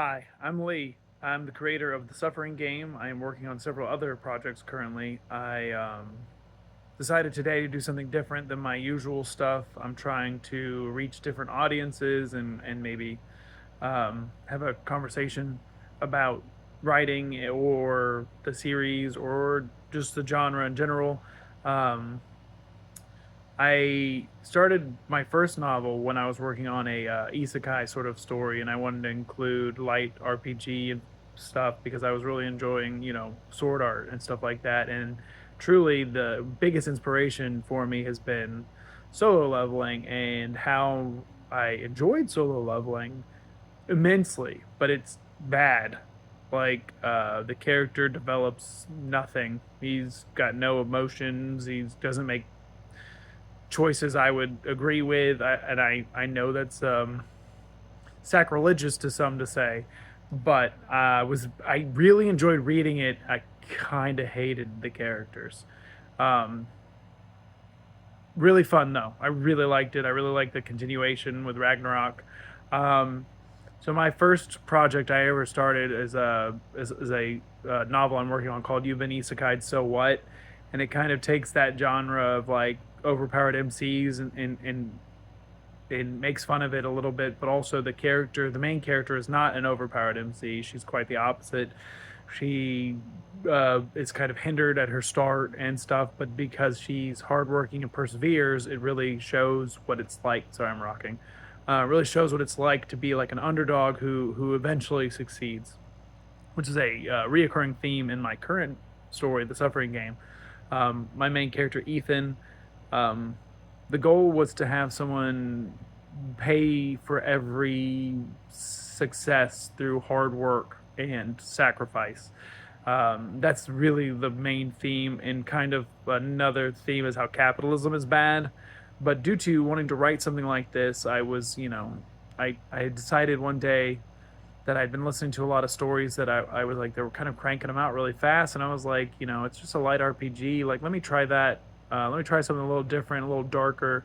Hi, I'm Lee. I'm the creator of the Suffering Game. I am working on several other projects currently. I decided today to do something different than my usual stuff. I'm trying to reach different audiences and maybe have a conversation about writing or the series or just the genre in general. Um, I started my first novel when I was working on a isekai sort of story, and I wanted to include light RPG and stuff because I was really enjoying, sword art and stuff like that. And truly, the biggest inspiration for me has been solo leveling and how I enjoyed solo leveling immensely, but it's bad. The character develops nothing. He's got no emotions. He doesn't make choices I would agree with, and I know that's sacrilegious to some to say, but I really enjoyed reading it. I kind of hated the characters. Um, Really fun though. I really liked it. I really liked the continuation with Ragnarok. Um, so my first project I ever started is a novel I'm working on called You've Been Isekai'd So What, and it kind of takes that genre of like overpowered MCs and makes fun of it a little bit, but also the main character, is not an overpowered MC. She's quite the opposite. She is kind of hindered at her start and stuff, but because she's hardworking and perseveres, it really shows what it's like. Sorry, I'm rocking. Really shows what it's like to be like an underdog who eventually succeeds, which is a reoccurring theme in my current story, The Suffering Game. My main character, Ethan, um, the goal was to have someone pay for every success through hard work and sacrifice. That's really the main theme, and kind of another theme is how capitalism is bad. But due to wanting to write something like this, I decided one day that I'd been listening to a lot of stories that I was like, they were kind of cranking them out really fast. And I was like, it's just a light RPG. Like, let me try that. Let me try something a little different, a little darker,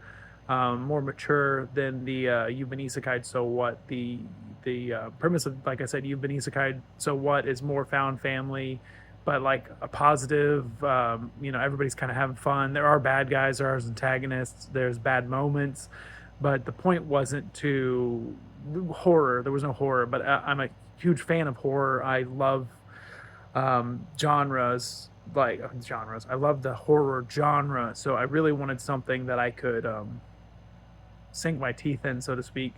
more mature than the You've Been Isekai'd So What. The premise of, like I said, You've Been Isekai'd So What is more found family, but like a positive, everybody's kind of having fun. There are bad guys, there are antagonists, there's bad moments, but the point wasn't to horror. There was no horror, but I'm a huge fan of horror. I love genres, genres. I love the horror genre, so I really wanted something that I could sink my teeth in, so to speak.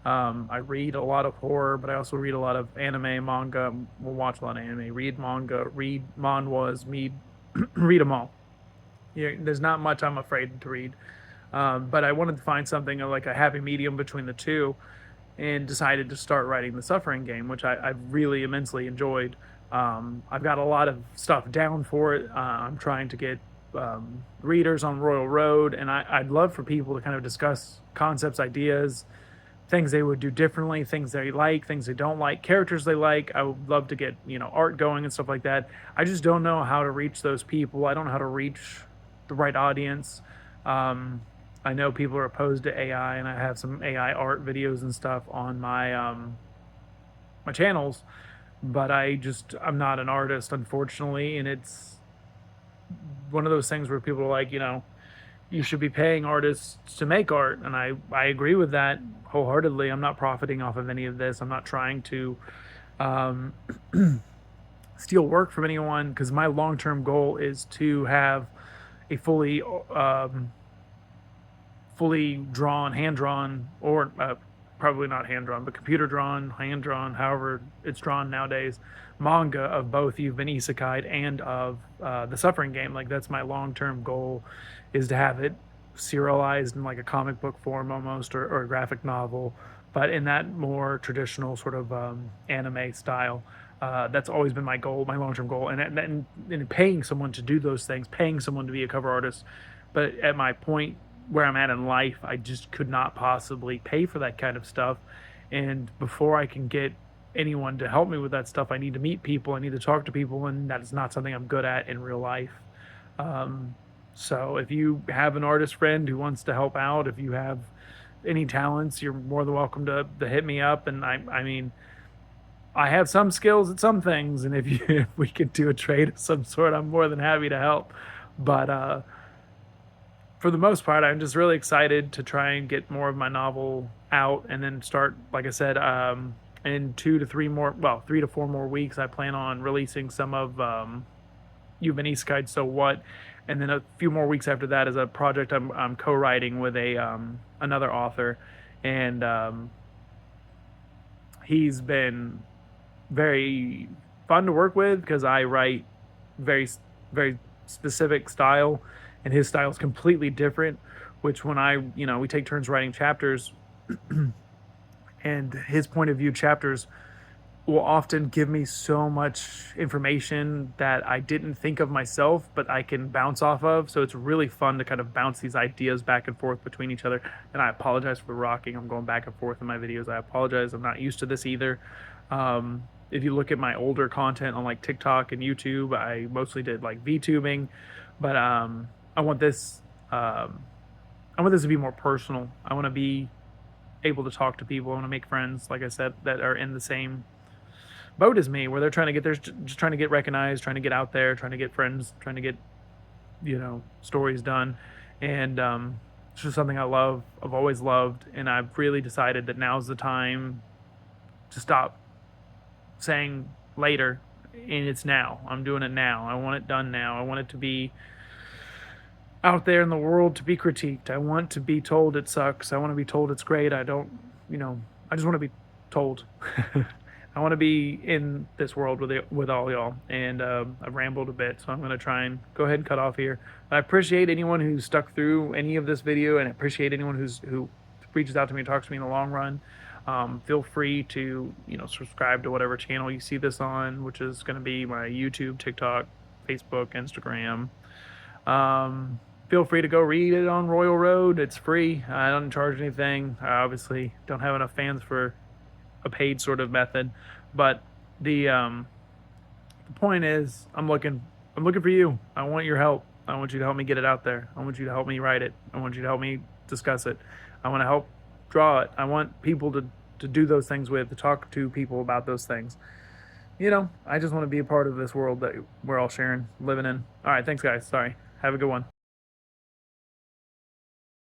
I read a lot of horror, but I also read a lot of anime, manga. We'll watch a lot of anime, read manga, read manhwas, read them all. There's not much I'm afraid to read. But I wanted to find something like a happy medium between the two, and decided to start writing the Suffering Game, which I've really immensely enjoyed. I've got a lot of stuff down for it. I'm trying to get readers on Royal Road, and I'd love for people to kind of discuss concepts, ideas, things they would do differently, things they like, things they don't like, characters they like. I would love to get, art going and stuff like that. I just don't know how to reach those people. I don't know how to reach the right audience. Um, I know people are opposed to AI, and I have some AI art videos and stuff on my channels, but I'm not an artist, unfortunately, and it's one of those things where people are like, you should be paying artists to make art, and I agree with that wholeheartedly. I'm not profiting off of any of this. I'm not trying to um, steal work from anyone, because my long-term goal is to have a fully drawn, hand drawn, or probably not hand drawn, but computer drawn, hand drawn, however it's drawn nowadays, manga of both You've Been Isekai'd and of the Suffering Game. Like, that's my long term goal, is to have it serialized in like a comic book form almost, or a graphic novel, but in that more traditional sort of anime style. That's always been my goal, my long term goal, and paying someone to do those things, paying someone to be a cover artist. But at my point where I'm at in life, I just could not possibly pay for that kind of stuff. And before I can get anyone to help me with that stuff, I need to meet people, I need to talk to people, and that is not something I'm good at in real life. Um, so if you have an artist friend who wants to help out, if you have any talents, you're more than welcome to hit me up. And I mean, I have some skills at some things, and if we could do a trade of some sort, I'm more than happy to help. But for the most part, I'm just really excited to try and get more of my novel out, and then start, like I said, in 3 to 4 more weeks, I plan on releasing some of You've Been Isekai'd, So What, and then a few more weeks after that is a project I'm co-writing with a another author, and he's been very fun to work with because I write very very specific style, and his style is completely different. Which when we take turns writing chapters, and his point of view chapters will often give me so much information that I didn't think of myself, but I can bounce off of. So it's really fun to kind of bounce these ideas back and forth between each other. And I apologize for the rocking. I'm going back and forth in my videos. I apologize. I'm not used to this either. If you look at my older content on like TikTok and YouTube, I mostly did like VTubing, but I want this. I want this to be more personal. I want to be able to talk to people. I want to make friends, like I said, that are in the same boat as me, where they're trying to get just trying to get recognized, trying to get out there, trying to get friends, trying to get stories done. And it's just something I love. I've always loved, and I've really decided that now's the time to stop saying later, and it's now. I'm doing it now. I want it done now. I want it to be out there in the world to be critiqued. I want to be told it sucks. I want to be told it's great. I don't, I just want to be told. I want to be in this world with all y'all. And I've rambled a bit, so I'm going to try and go ahead and cut off here. But I appreciate anyone who's stuck through any of this video, and I appreciate anyone who reaches out to me and talks to me in the long run. Feel free to subscribe to whatever channel you see this on, which is going to be my YouTube, TikTok, Facebook, Instagram. Feel free to go read it on Royal Road. It's free. I don't charge anything. I obviously don't have enough fans for a paid sort of method, but the point is, I'm looking for you. I want your help. I want you to help me get it out there. I want you to help me write it. I want you to help me discuss it. I want to help draw it. I want people to do those things with, to talk to people about those things. I just want to be a part of this world that we're all sharing, living in. All right, thanks guys. Sorry. Have a good one.